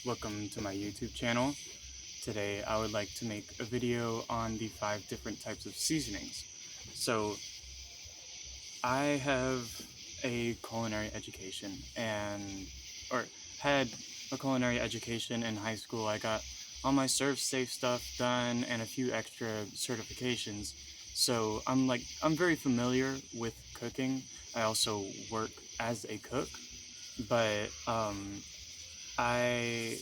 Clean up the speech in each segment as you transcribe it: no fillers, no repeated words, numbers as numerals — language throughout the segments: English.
welcome to my YouTube channel. Today I would like to make a video on the 5 different types of seasonings. So I have a culinary education or had a culinary education in high school. I got all my serve safe stuff done and a few extra certifications. So I'm very familiar with cooking. I also work as a cook, but I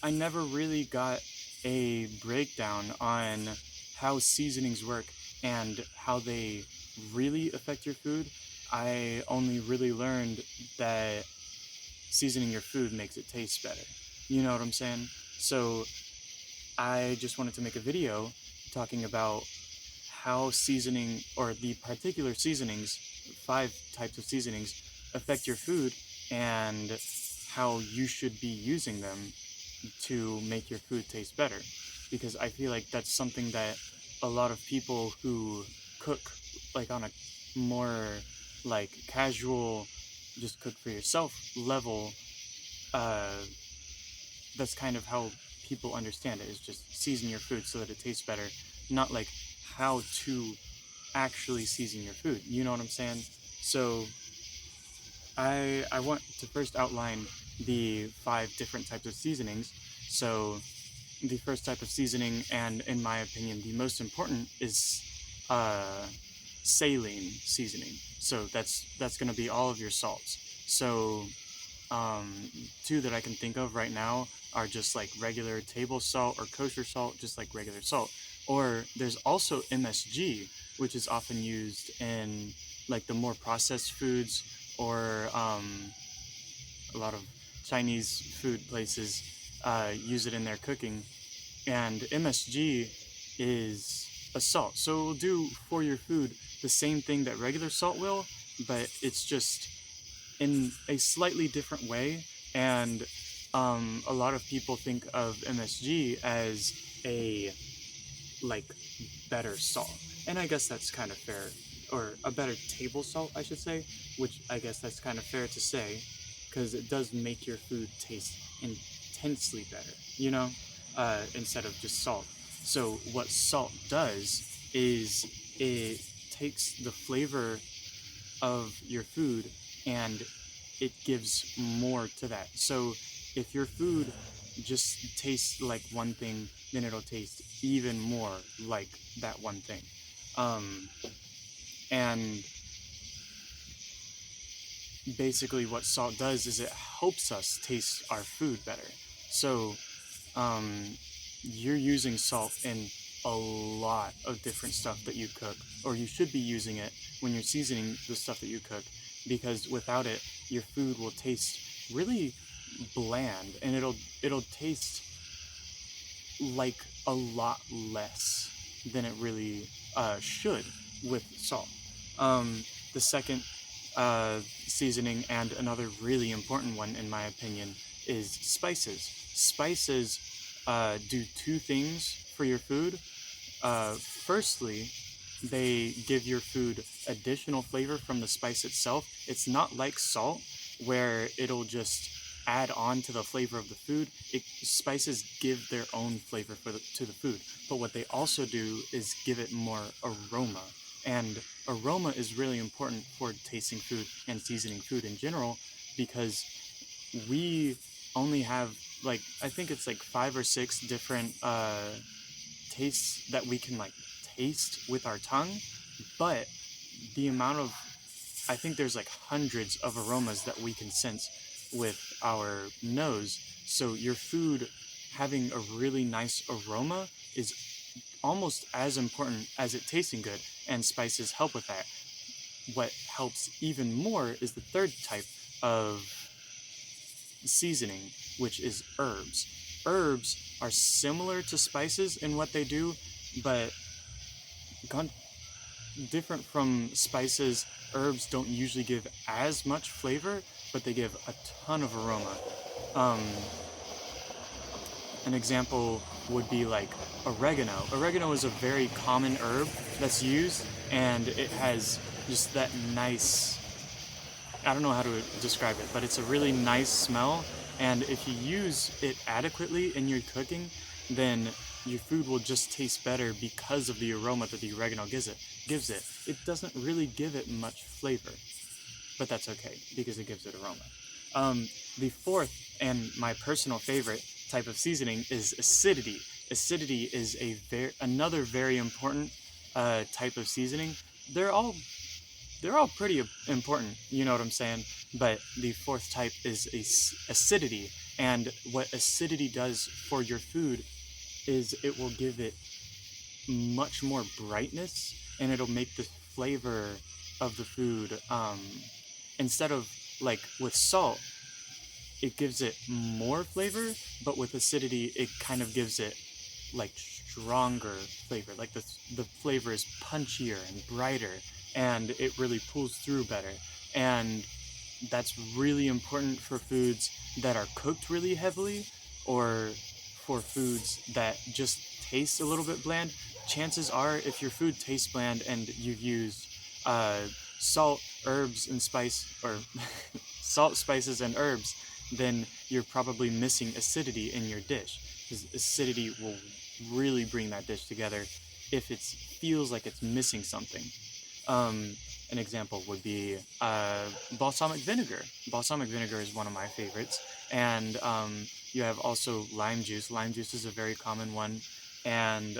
I never really got a breakdown on how seasonings work and how they really affect your food. I only really learned that seasoning your food makes it taste better. You know what I'm saying? So I just wanted to make a video talking about how seasoning, or the particular seasonings, 5 types of seasonings, affect your food and how you should be using them to make your food taste better. Because I feel like that's something that a lot of people who cook like on a more like casual, just cook for yourself level, that's kind of how people understand it, is just season your food so that it tastes better, not like how to actually season your food. You know what I'm saying? So I want to first outline the 5 different types of seasonings. So the first type of seasoning, and in my opinion the most important, is saline seasoning. So that's going to be all of your salts. So 2 that I can think of right now are just like regular table salt or kosher salt, just like regular salt. Or there's also MSG, which is often used in like the more processed foods, or a lot of Chinese food places use it in their cooking. And MSG is a salt, so it will do for your food the same thing that regular salt will, but it's just in a slightly different way. And a lot of people think of MSG as a like better salt, and I guess that's kind of fair, or a better table salt I should say, which I guess that's kind of fair to say, because it does make your food taste intensely better, you know, instead of just salt. So what salt does is it takes the flavor of your food and it gives more to that. So if your food just tastes like one thing, then it'll taste even more like that one thing. And basically what salt does is it helps us taste our food better. So you're using salt in a lot of different stuff that you cook, or you should be using it when you're seasoning the stuff that you cook, because without it your food will taste really bland, and it'll taste like a lot less than it really should with salt. The second seasoning, and another really important one in my opinion, is spices. Spices do 2 things for your food. Firstly, they give your food additional flavor from the spice itself. It's not like salt, where it'll just add on to the flavor of the food. Spices give their own flavor to the food, but what they also do is give it more aroma. And aroma is really important for tasting food and seasoning food in general, because we only have like, I think it's like 5 or 6 different tastes that we can like taste with our tongue, but the amount of, I think there's like hundreds of aromas that we can sense with our nose. So your food having a really nice aroma is almost as important as it tasting good, and spices help with that. What helps even more is the third type of seasoning, which is herbs. Herbs are similar to spices in what they do, but different from spices. Herbs don't usually give as much flavor, but they give a ton of aroma. An example would be like oregano. Oregano is a very common herb that's used, and it has just that nice I don't know how to describe it, but it's a really nice smell. And if you use it adequately in your cooking, then your food will just taste better because of the aroma that the oregano gives it. It doesn't really give it much flavor, but that's okay because it gives it aroma. The fourth and my personal favorite type of seasoning is acidity. Acidity is another very important type of seasoning. They're all they're all pretty important, you know what I'm saying? But the fourth type is acidity, and what acidity does for your food is it will give it much more brightness, and it'll make the flavor of the food instead of like with salt it gives it more flavor, but with acidity it kind of gives it like stronger flavor. Like the flavor is punchier and brighter, and it really pulls through better. And that's really important for foods that are cooked really heavily, or for foods that just taste a little bit bland. Chances are, if your food tastes bland and you've used uh, salt, herbs, and spice, or salt, spices, and herbs, then you're probably missing acidity in your dish. Because acidity will really bring that dish together if it feels like it's missing something. Um, an example would be balsamic vinegar. Balsamic vinegar is one of my favorites. And you have also lime juice. Lime juice is a very common one. And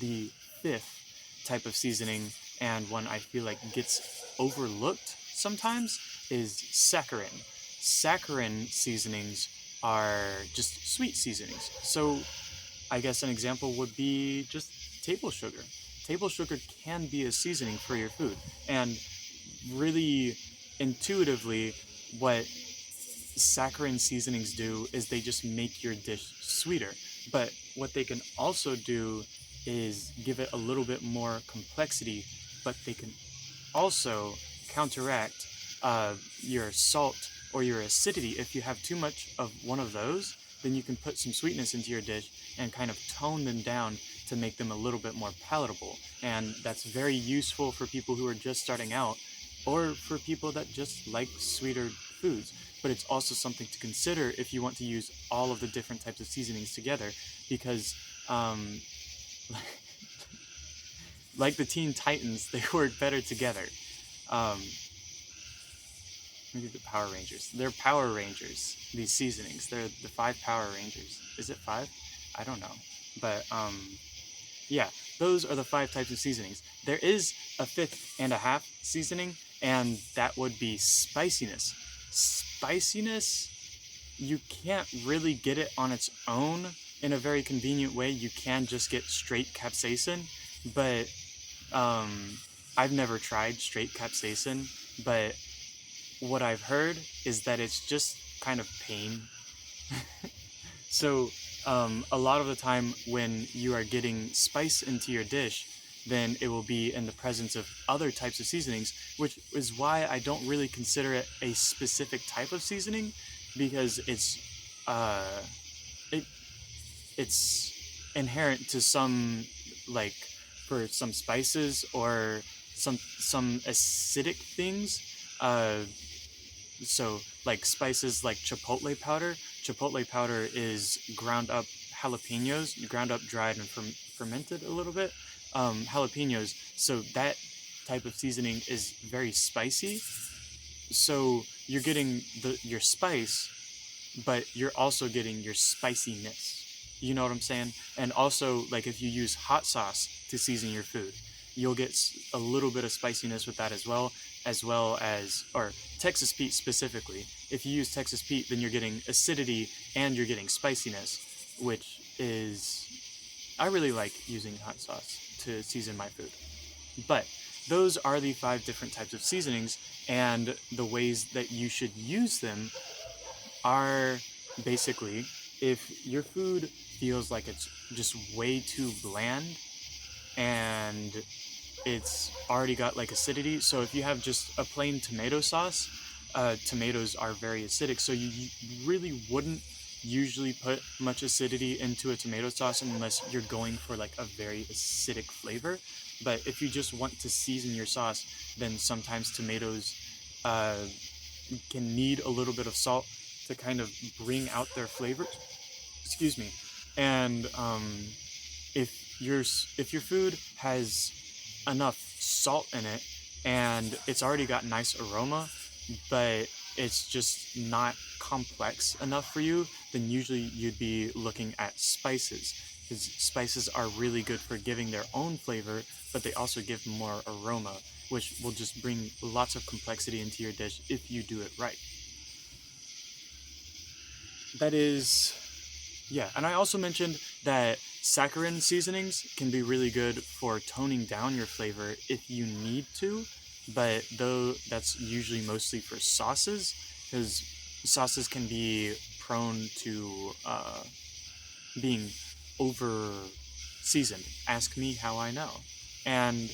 the fifth type of seasoning, and one I feel like gets overlooked sometimes, is saccharine. Saccharine seasonings are just sweet seasonings. So I guess an example would be just table sugar. Table sugar can be a seasoning for your food. And really intuitively, what saccharine seasonings do is they just make your dish sweeter. But what they can also do is give it a little bit more complexity, but they can also counteract your salt or your acidity. If you have too much of one of those, then you can put some sweetness into your dish and kind of tone them down to make them a little bit more palatable. And that's very useful for people who are just starting out, or for people that just like sweeter foods. But it's also something to consider if you want to use all of the different types of seasonings together, because like the Teen Titans, they work better together. Um, Maybe the Power Rangers. They're Power Rangers, these seasonings. They're the 5 Power Rangers. Is it 5? I don't know. But yeah, those are the 5 types of seasonings. There is a fifth and a half seasoning, and that would be spiciness. Spiciness, you can't really get it on its own in a very convenient way. You can just get straight capsaicin, but I've never tried straight capsaicin, but what I've heard is that it's just kind of pain. So a lot of the time when you are getting spice into your dish, then it will be in the presence of other types of seasonings, which is why I don't really consider it a specific type of seasoning, because uh, it it's inherent to some, like for some spices or some acidic things. So like spices like chipotle powder. Chipotle powder is ground up jalapenos, ground up, dried, and fermented a little bit. Jalapenos. So that type of seasoning is very spicy. So you're getting your spice, but you're also getting your spiciness. You know what I'm saying? And also, like if you use hot sauce to season your food, you'll get a little bit of spiciness with that as well as, or Texas Pete specifically. If you use Texas Pete, then you're getting acidity and you're getting spiciness, which is, I really like using hot sauce to season my food. But those are the 5 different types of seasonings, and the ways that you should use them are basically, if your food feels like it's just way too bland and it's already got like acidity. So if you have just a plain tomato sauce, tomatoes are very acidic, so you really wouldn't usually put much acidity into a tomato sauce unless you're going for like a very acidic flavor. But if you just want to season your sauce, then sometimes tomatoes uh, can need a little bit of salt to kind of bring out their flavors. Excuse me. And if your food has enough salt in it and it's already got nice aroma, but it's just not complex enough for you, then usually you'd be looking at spices. Because spices are really good for giving their own flavor, but they also give more aroma, which will just bring lots of complexity into your dish if you do it right. That is, yeah. And I also mentioned that saccharine seasonings can be really good for toning down your flavor if you need to, but though that's usually mostly for sauces, because sauces can be prone to being over seasoned. Ask me how I know. And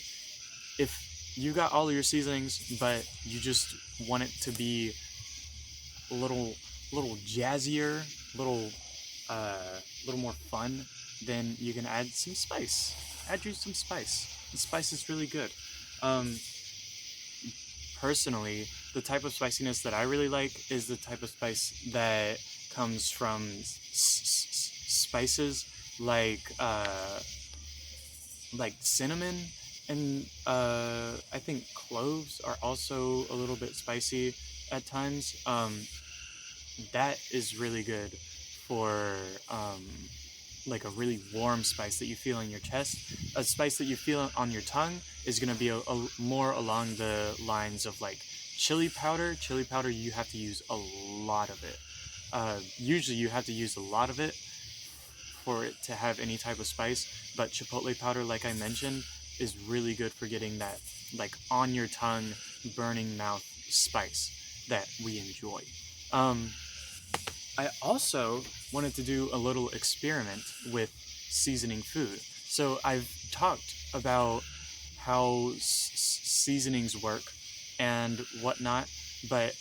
if you got all of your seasonings, but you just want it to be a little jazzier, little more fun, then you can add some spice. Add you some spice. The spice is really good. Um, Personally, the type of spiciness that I really like is the type of spice that comes from spices like cinnamon, and I think cloves are also a little bit spicy at times. That is really good for like a really warm spice that you feel in your chest. A spice that you feel on your tongue is going to be a more along the lines of like chili powder. Chili powder, you have to use a lot of it. Usually you have to use a lot of it for it to have any type of spice, but chipotle powder, like I mentioned, is really good for getting that like on your tongue, burning mouth spice that we enjoy. I also wanted to do a little experiment with seasoning food. So I've talked about how seasonings work and whatnot, but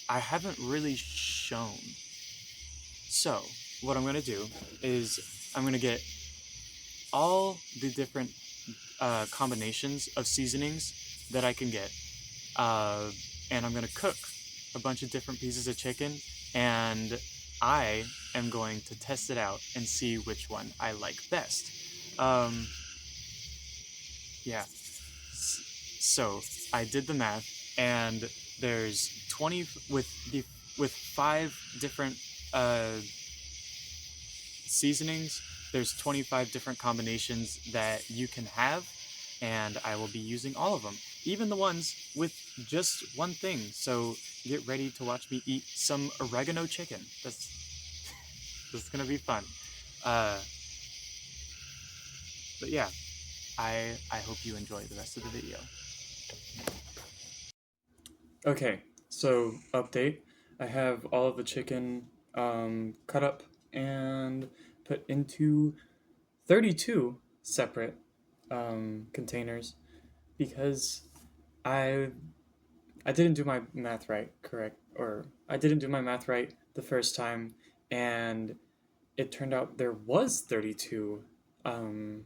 I haven't really shown. So what I'm going to do is I'm going to get all the different combinations of seasonings that I can get, and I'm going to cook a bunch of different pieces of chicken, and I am going to test it out and see which one I like best. Um, yeah. So I did the math, and there's 20 with 5 different seasonings. There's 25 different combinations that you can have, and I will be using all of them, even the ones with just one thing. So get ready to watch me eat some oregano chicken. That's gonna be fun. But yeah, I hope you enjoy the rest of the video. Okay, so update. I have all of the chicken cut up and put into 32 separate containers because I I didn't do my math right, correct? Or I didn't do my math right the first time, and it turned out there was 32 um,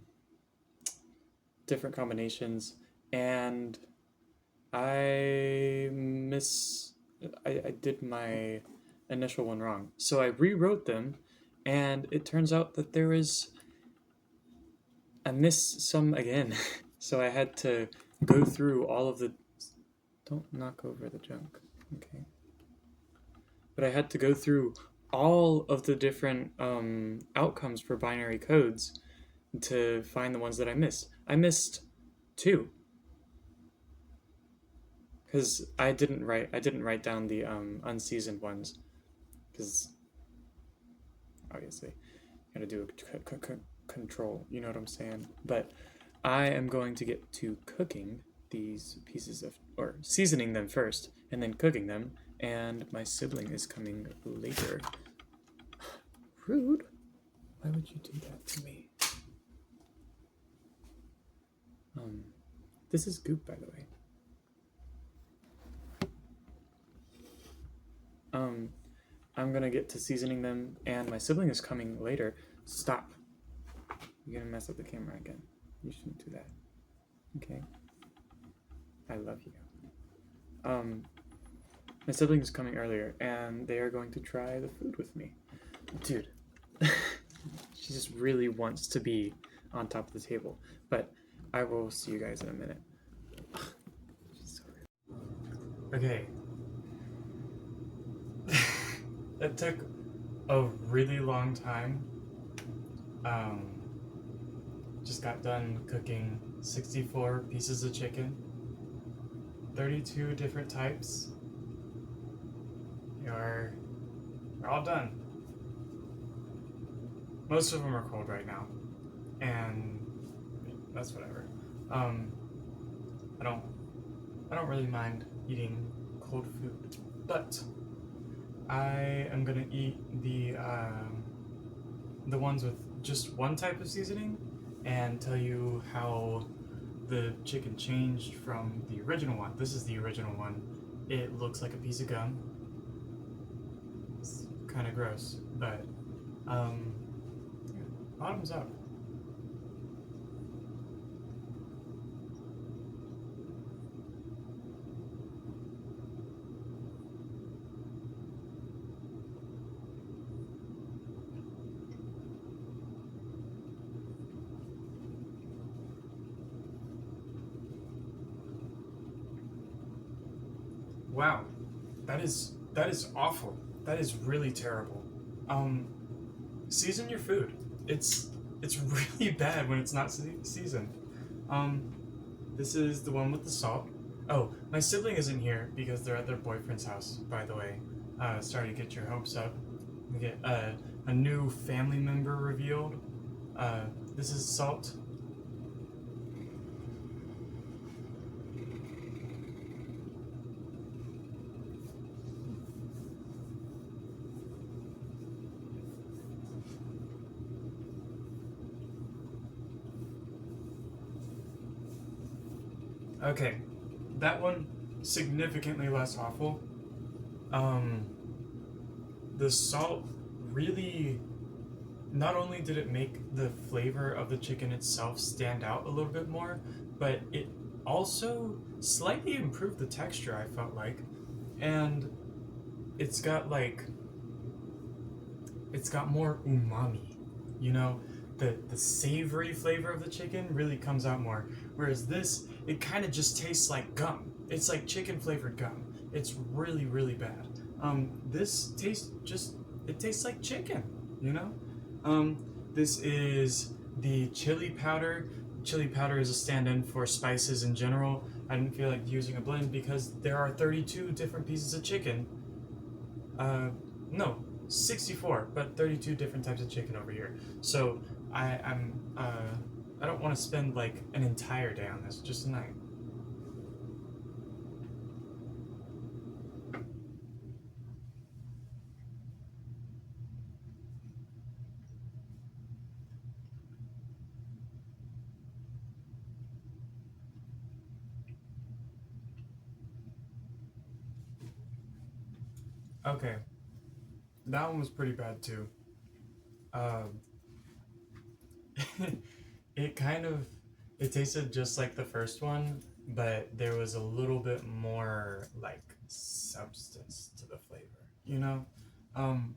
different combinations, and I miss I did my initial one wrong. So I rewrote them, and it turns out that I missed some again. So I had to go through all of the. Don't knock over the junk. Okay. But I had to go through all of the different outcomes for binary codes to find the ones that I missed. I missed 2 because I didn't write down the unseasoned ones because obviously you gotta do a control. You know what I'm saying? But I am going to get to cooking these pieces of, or seasoning them first and then cooking them, and my sibling is coming later. Rude. Why would you do that to me? This is goop, by the way. I'm gonna get to seasoning them, and my sibling is coming later. Stop. You're gonna mess up the camera again. You shouldn't do that. Okay? I love you. My sibling is coming earlier, and they are going to try the food with me. Dude, she just really wants to be on top of the table. But I will see you guys in a minute. Okay. It took a really long time. Just got done cooking 64 pieces of chicken, 32 different types. You're all done. Most of them are cold right now, and that's whatever. I don't really mind eating cold food, but I am gonna eat the ones with just one type of seasoning and tell you how the chicken changed from the original one. This is the original one. It looks like a piece of gum. It's kind of gross, but bottoms up. Wow, that is awful. That is really terrible. Season your food. It's really bad when it's not seasoned. This is the one with the salt. Oh, my sibling isn't here because they're at their boyfriend's house, by the way. Sorry to get your hopes up. We get a new family member revealed. This is salt. Okay, that one significantly less awful. The salt really, not only did it make the flavor of the chicken itself stand out a little bit more, but it also slightly improved the texture, I felt like. And it's got more umami, you know? The savory flavor of the chicken really comes out more. Whereas this, it kind of just tastes like gum. It's like chicken flavored gum. It's really, really bad. This tastes like chicken, you know? This is the chili powder. Chili powder is a stand-in for spices in general. I didn't feel like using a blend because there are 32 different pieces of chicken. No, 64, but 32 different types of chicken over here. So I don't want to spend like an entire day on this, just a night. Okay, that one was pretty bad too. Um, it tasted just like the first one, but there was a little bit more like substance to the flavor, you know? Um,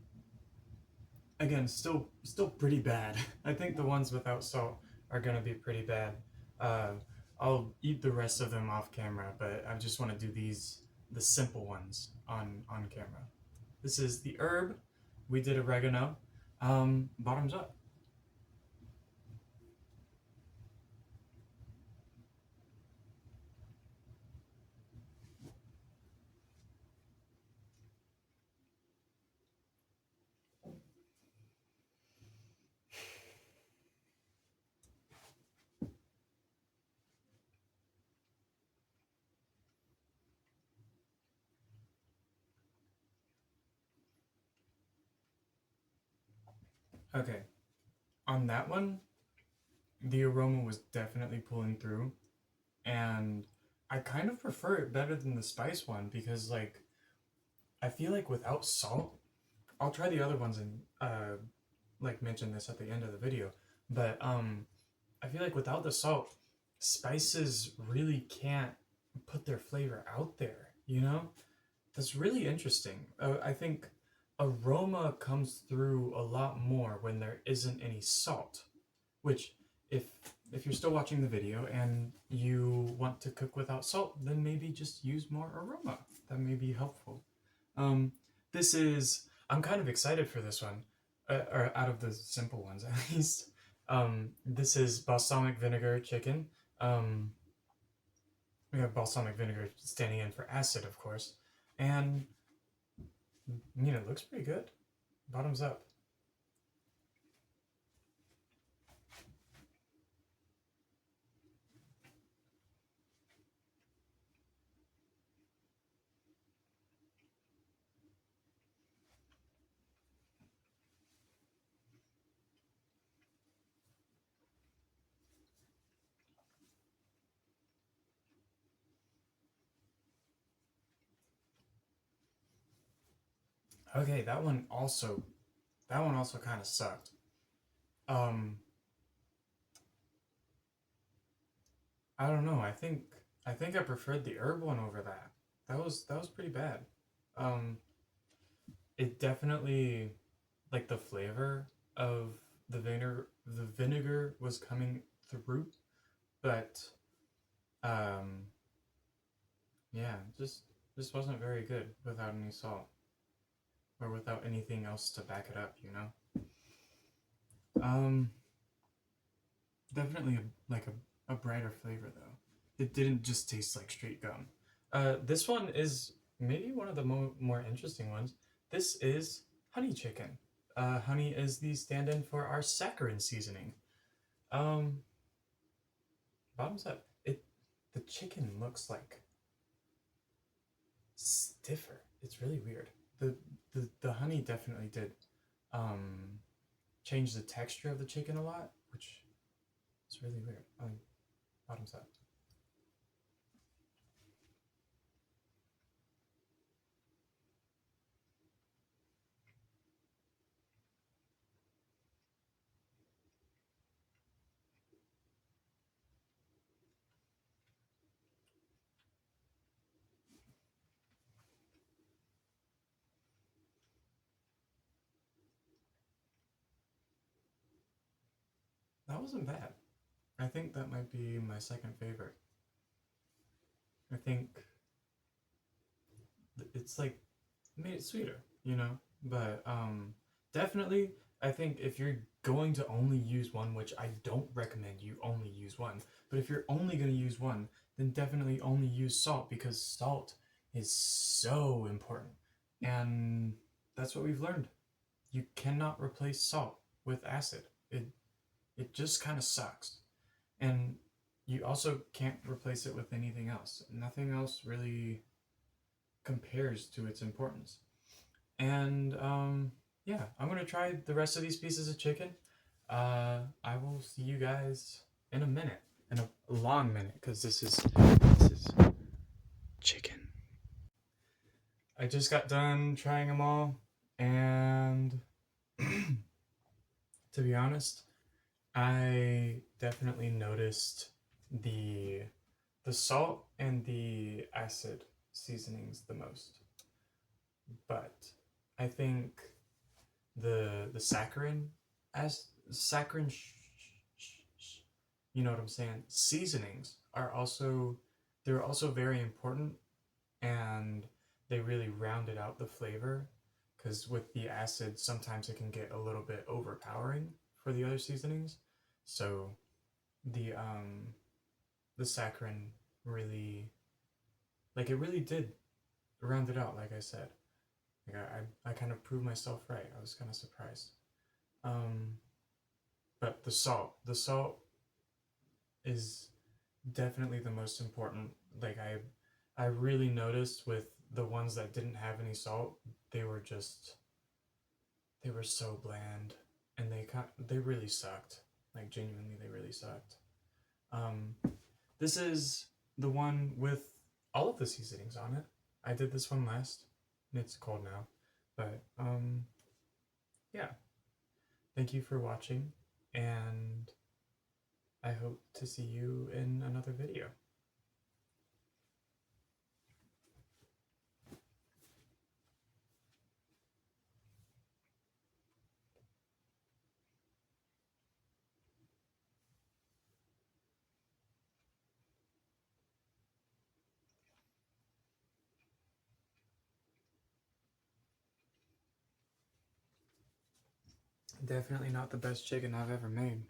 Again, still pretty bad. I think the ones without salt are gonna be pretty bad. Uh, I'll eat the rest of them off camera, but I just want to do the simple ones on camera. This is the herb. We did oregano. Bottoms up. Okay, on that one, the aroma was definitely pulling through, and I kind of prefer it better than the spice one because, like, I feel like without salt, I'll try the other ones and like mention this at the end of the video, but I feel like without the salt, spices really can't put their flavor out there, you know? That's really interesting. I think aroma comes through a lot more when there isn't any salt. Which, if if you're still watching the video and you want to cook without salt, then maybe just use more aroma. That may be helpful. Um, this is I'm kind of excited for this one, or out of the simple ones at least. This is balsamic vinegar chicken. Um, we have balsamic vinegar standing in for acid, of course, and it looks pretty good. Bottoms up. Okay, that one also kind of sucked. Um, I don't know. I think I preferred the herb one over that. That was pretty bad. Um, it definitely, like, the flavor of the vinegar was coming through, but um, yeah, just wasn't very good without any salt or without anything else to back it up. Um, Definitely a brighter flavor though. It didn't just taste like straight gum. This one is maybe one of the more interesting ones. This is honey chicken. Honey is the stand-in for our saccharine seasoning. Um, Bottoms up. The chicken looks like stiffer. It's really weird. The honey definitely did um change the texture of the chicken a lot, which is really weird. Bottoms up. That wasn't bad. I think that might be my second favorite. I think it's like made it sweeter. But definitely, I think if you're going to only use one, which I don't recommend you only use one, but if you're only going to use one, then definitely only use salt because salt is so important. And that's what we've learned. You cannot replace salt with acid. It just kind of sucks. And you also can't replace it with anything else. Nothing else really compares to its importance. And yeah, I'm gonna try the rest of these pieces of chicken. I will see you guys in a minute, in a long minute, because this is chicken. I just got done trying them all, and to be honest, I definitely noticed the the salt and the acid seasonings the most. But I think the saccharine as saccharine you know what I'm saying, seasonings are also they're also very important, and they really rounded out the flavor, because with the acid sometimes it can get a little bit overpowering for the other seasonings. So the saccharin really, like, it really did round it out, like I said. Like, I kind of proved myself right. I was kind of surprised. um but the salt is definitely the most important. Like, I really noticed with the ones that didn't have any salt, they were just they were so bland, and they really sucked. Like, genuinely, they really sucked. um This is the one with all of the seasonings on it. I did this one last, and it's cold now. But yeah. Thank you for watching, and I hope to see you in another video. Definitely not the best chicken I've ever made.